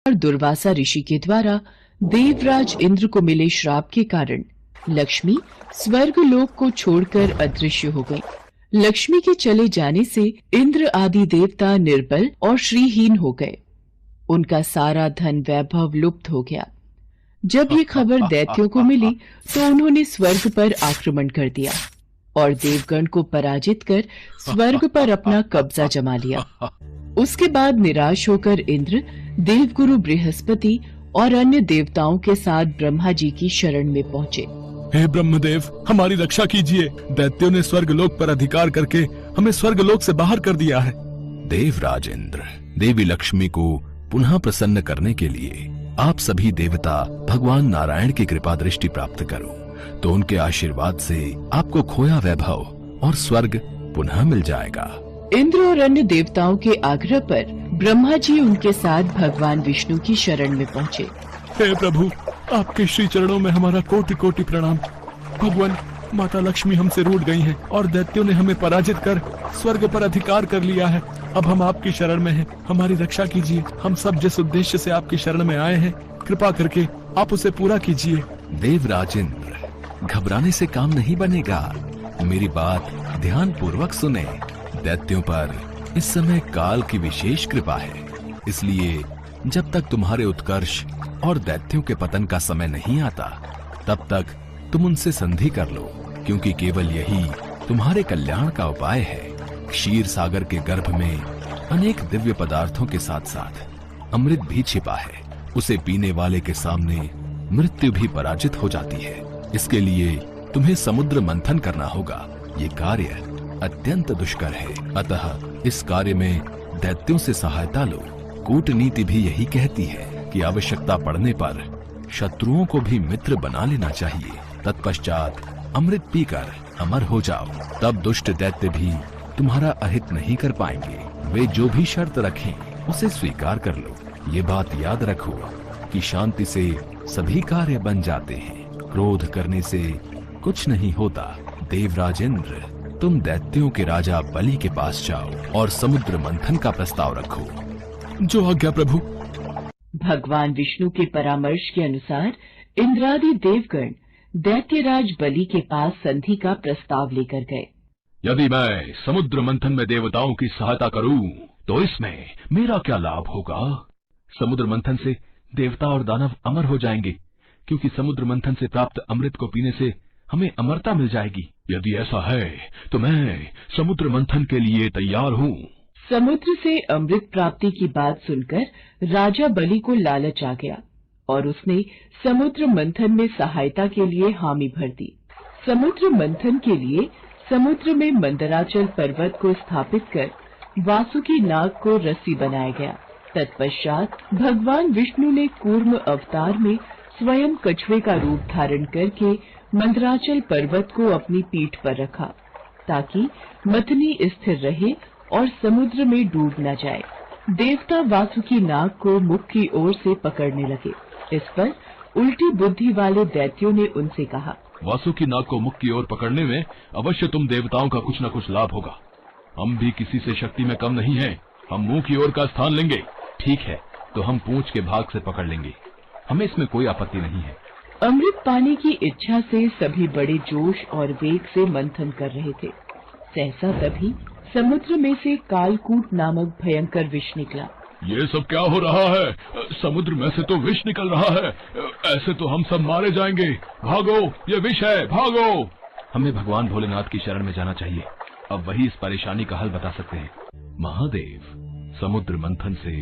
और दुर्वासा ऋषि के द्वारा देवराज इंद्र को मिले श्राप के कारण लक्ष्मी स्वर्ग लोक को छोड़कर अदृश्य हो गई। लक्ष्मी के चले जाने से इंद्र आदि देवता निर्बल और श्रीहीन हो गए। उनका सारा धन वैभव लुप्त हो गया। जब ये खबर दैत्यों को मिली तो उन्होंने स्वर्ग पर आक्रमण कर दिया और देवगण को पराजित कर स्वर्ग पर अपना कब्जा जमा लिया। उसके बाद निराश होकर इंद्र देवगुरु बृहस्पति और अन्य देवताओं के साथ ब्रह्मा जी की शरण में पहुँचे। हे ब्रह्मदेव, हमारी रक्षा कीजिए। दैत्यों ने स्वर्गलोक पर अधिकार करके हमें स्वर्गलोक से बाहर कर दिया है। देवराज इंद्र, देवी लक्ष्मी को पुनः प्रसन्न करने के लिए आप सभी देवता भगवान नारायण की कृपा दृष्टि प्राप्त करो, तो उनके आशीर्वाद से आपको खोया वैभव और स्वर्ग पुनः मिल जाएगा। इंद्र और अन्य देवताओं के आग्रह पर ब्रह्मा जी उनके साथ भगवान विष्णु की शरण में पहुँचे। हे प्रभु, आपके श्री चरणों में हमारा कोटि कोटि प्रणाम। भगवान, माता लक्ष्मी हमसे रूठ गई हैं और दैत्यों ने हमें पराजित कर स्वर्ग पर अधिकार कर लिया है। अब हम आपकी शरण में हैं, हमारी रक्षा कीजिए। हम सब जिस उद्देश्य से आपकी शरण में आए हैं, कृपा करके आप उसे पूरा कीजिए। देवराज इंद्र, घबराने से काम नहीं बनेगा। मेरी बात ध्यान पूर्वक सुने। दैत्यों पर इस समय काल की विशेष कृपा है, इसलिए जब तक तुम्हारे उत्कर्ष और दैत्यों के पतन का समय नहीं आता, तब तक तुम उनसे संधि कर लो, क्योंकि केवल यही तुम्हारे कल्याण का उपाय है। क्षीर सागर के गर्भ में अनेक दिव्य पदार्थों के साथ साथ अमृत भी छिपा है। उसे पीने वाले के सामने मृत्यु भी पराजित हो जाती है। इसके लिए तुम्हें समुद्र मंथन करना होगा। ये कार्य अत्यंत दुष्कर है, अतः इस कार्य में दैत्यों से सहायता लो। कूटनीति भी यही कहती है कि आवश्यकता पड़ने पर शत्रुओं को भी मित्र बना लेना चाहिए। तत्पश्चात अमृत पीकर अमर हो जाओ, तब दुष्ट दैत्य भी तुम्हारा अहित नहीं कर पाएंगे। वे जो भी शर्त रखें उसे स्वीकार कर लो। ये बात याद रखो कि शांति से सभी कार्य बन जाते हैं, क्रोध करने से कुछ नहीं होता। देवराज इंद्र, तुम दैत्यों के राजा बलि के पास जाओ और समुद्र मंथन का प्रस्ताव रखो। जो आज्ञा प्रभु। भगवान विष्णु के परामर्श के अनुसार इंद्रादि देवगण दैत्यराज बलि के पास संधि का प्रस्ताव लेकर गए। यदि मैं समुद्र मंथन में देवताओं की सहायता करूं, तो इसमें मेरा क्या लाभ होगा? समुद्र मंथन से देवता और दानव अमर हो जाएंगे, क्योंकि समुद्र मंथन से प्राप्त अमृत को पीने से हमें अमरता मिल जाएगी। यदि ऐसा है तो मैं समुद्र मंथन के लिए तैयार हूँ। समुद्र से अमृत प्राप्ति की बात सुनकर राजा बलि को लालच आ गया और उसने समुद्र मंथन में सहायता के लिए हामी भर दी। समुद्र मंथन के लिए समुद्र में मंदराचल पर्वत को स्थापित कर वासुकी नाग को रस्सी बनाया गया। तत्पश्चात भगवान विष्णु ने कूर्म अवतार में स्वयं कछुए का रूप धारण करके मंदराचल पर्वत को अपनी पीठ पर रखा, ताकि मथनी स्थिर रहे और समुद्र में डूब न जाए। देवता वासुकी नाग को मुख की ओर से पकड़ने लगे। इस पर उल्टी बुद्धि वाले दैत्यों ने उनसे कहा, वासुकी नाग को मुख की ओर पकड़ने में अवश्य तुम देवताओं का कुछ न कुछ लाभ होगा। हम भी किसी से शक्ति में कम नहीं हैं। हम मुंह की ओर का स्थान लेंगे। ठीक है, तो हम पूंछ के भाग से पकड़ लेंगे। हमें इसमें कोई आपत्ति नहीं है। अमृत पाने की इच्छा से सभी बड़े जोश और वेग से मंथन कर रहे थे। सहसा तभी समुद्र में से कालकूट नामक भयंकर विष निकला। ये सब क्या हो रहा है? समुद्र में से तो विष निकल रहा है। ऐसे तो हम सब मारे जाएंगे। भागो, ये विष है, भागो। हमें भगवान भोलेनाथ की शरण में जाना चाहिए। अब वही इस परेशानी का हल बता सकते हैं। महादेव, समुद्र मंथन से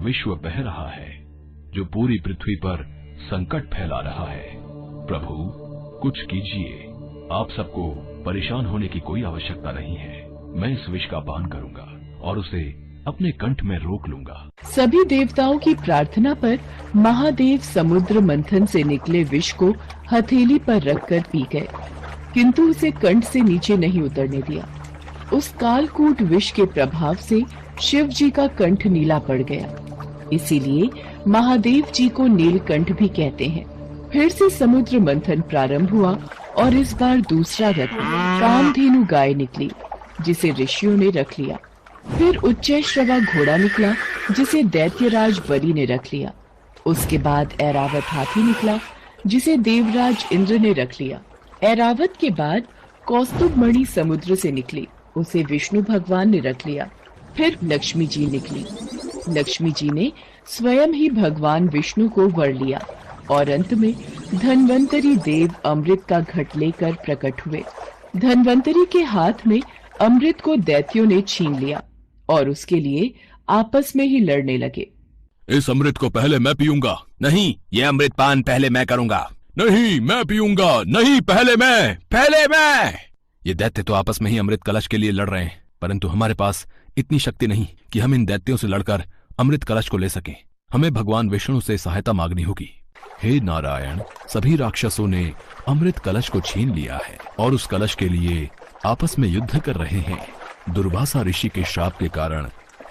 विश्व बह रहा है, जो पूरी पृथ्वी पर संकट फैला रहा है। प्रभु, कुछ कीजिए। आप सबको परेशान होने की कोई आवश्यकता नहीं है। मैं इस विष का पान करूंगा और उसे अपने कंठ में रोक लूंगा। सभी देवताओं की प्रार्थना पर महादेव समुद्र मंथन से निकले विष को हथेली पर रखकर पी गए, किंतु उसे कंठ से नीचे नहीं उतरने दिया। उस कालकूट विष के प्रभाव से शिव जी का कंठ नीला पड़ गया, इसीलिए महादेव जी को नीलकंठ भी कहते हैं। फिर से समुद्र मंथन प्रारंभ हुआ और इस बार दूसरा रत्न कामधेनु गाय निकली, जिसे ऋषियों ने रख लिया। फिर उच्चैश्रवा घोड़ा निकला, जिसे दैत्यराज बलि ने रख लिया। उसके बाद ऐरावत हाथी निकला जिसे देवराज इंद्र ने रख लिया। ऐरावत के बाद कौस्तुभ मणि समुद्र से निकली, उसे विष्णु भगवान ने रख लिया। फिर लक्ष्मी जी निकली। लक्ष्मी जी ने स्वयं ही भगवान विष्णु को वर लिया और अंत में धन्वंतरी देव अमृत का घट लेकर प्रकट हुए। धन्वंतरी के हाथ में अमृत को दैत्यों ने छीन लिया और उसके लिए आपस में ही लड़ने लगे। इस अमृत को पहले मैं पीऊंगा। नहीं, ये अमृत पान पहले मैं करूंगा। नहीं, मैं पीऊंगा। नहीं, पहले मैं। ये दैत्य तो आपस में ही अमृत कलश के लिए लड़ रहे हैं, परंतु हमारे पास इतनी शक्ति नहीं कि हम इन दैत्यों से लड़कर अमृत कलश को ले सकें। हमें भगवान विष्णु से सहायता मांगनी होगी। हे नारायण, सभी राक्षसों ने अमृत कलश को छीन लिया है और उस कलश के लिए आपस में युद्ध कर रहे हैं। दुर्वासा ऋषि के श्राप के कारण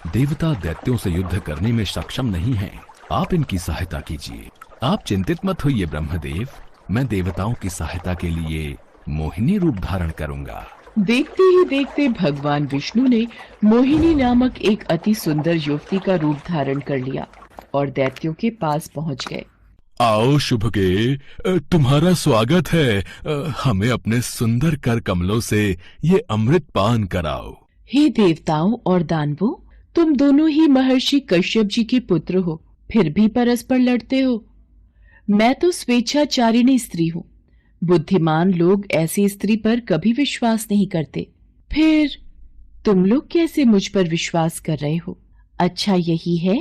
देवता दैत्यों से युद्ध करने में सक्षम नहीं हैं। आप इनकी सहायता कीजिए। आप चिंतित मत होइए ब्रह्मदेव, मैं देवताओं की सहायता के लिए मोहिनी रूप धारण करूंगा। देखते ही देखते भगवान विष्णु ने मोहिनी नामक एक अति सुंदर युवती का रूप धारण कर लिया और दैत्यों के पास पहुंच गए। आओ शुभगे, तुम्हारा स्वागत है। हमें अपने सुंदर कर कमलों से ये अमृत पान कराओ। हे देवताओं और दानवों, तुम दोनों ही महर्षि कश्यप जी के पुत्र हो, फिर भी परस्पर लड़ते हो। मैं तो स्वेच्छाचारिणी स्त्री हूँ। बुद्धिमान लोग ऐसी स्त्री पर कभी विश्वास नहीं करते, फिर तुम लोग कैसे मुझ पर विश्वास कर रहे हो? अच्छा यही है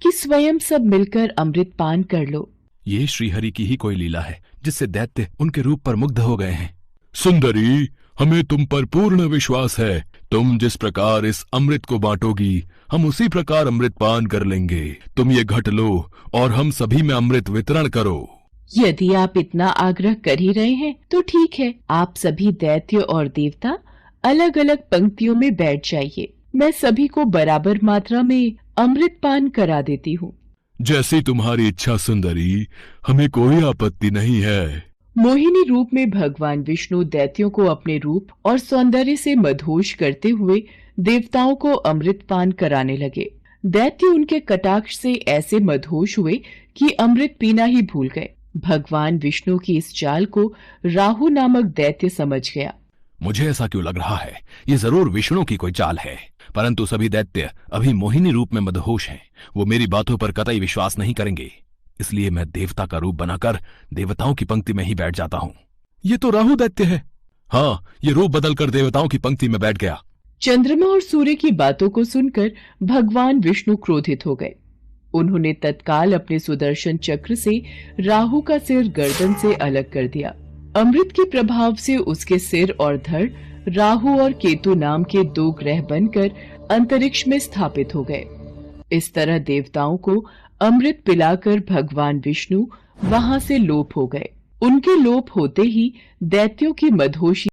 कि स्वयं सब मिलकर अमृत पान कर लो। ये श्रीहरि की ही कोई लीला है जिससे दैत्य उनके रूप पर मुग्ध हो गए हैं। सुंदरी, हमें तुम पर पूर्ण विश्वास है। तुम जिस प्रकार इस अमृत को बांटोगी, हम उसी प्रकार अमृत पान कर लेंगे। तुम ये घट लो और हम सभी में अमृत वितरण करो। यदि आप इतना आग्रह कर ही रहे हैं तो ठीक है, आप सभी दैत्य और देवता अलग अलग पंक्तियों में बैठ जाइए। मैं सभी को बराबर मात्रा में अमृत पान करा देती हूँ। जैसी तुम्हारी इच्छा सुंदरी, हमें कोई आपत्ति नहीं है। मोहिनी रूप में भगवान विष्णु दैत्यों को अपने रूप और सौंदर्य से मदहोश करते हुए देवताओं को अमृत पान कराने लगे। दैत्य उनके कटाक्ष से ऐसे मदहोश हुए कि अमृत पीना ही भूल गए। भगवान विष्णु की इस चाल को राहु नामक दैत्य समझ गया। मुझे ऐसा क्यों लग रहा है, ये जरूर विष्णु की कोई चाल है। परंतु सभी दैत्य अभी मोहिनी रूप में मदहोश हैं। वो मेरी बातों पर कतई विश्वास नहीं करेंगे, इसलिए मैं देवता का रूप बनाकर देवताओं की पंक्ति में ही बैठ जाता हूँ। ये तो राहु दैत्य है। हाँ, ये रूप बदलकर देवताओं की पंक्ति में बैठ गया। चंद्रमा और सूर्य की बातों को सुनकर भगवान विष्णु क्रोधित हो गए। उन्होंने तत्काल अपने सुदर्शन चक्र से राहु का सिर गर्दन से अलग कर दिया। अमृत के प्रभाव से उसके सिर और धड़ राहु और केतु नाम के दो ग्रह बनकर अंतरिक्ष में स्थापित हो गए। इस तरह देवताओं को अमृत पिलाकर भगवान विष्णु वहां से लोप हो गए। उनके लोप होते ही दैत्यों की मदहोशी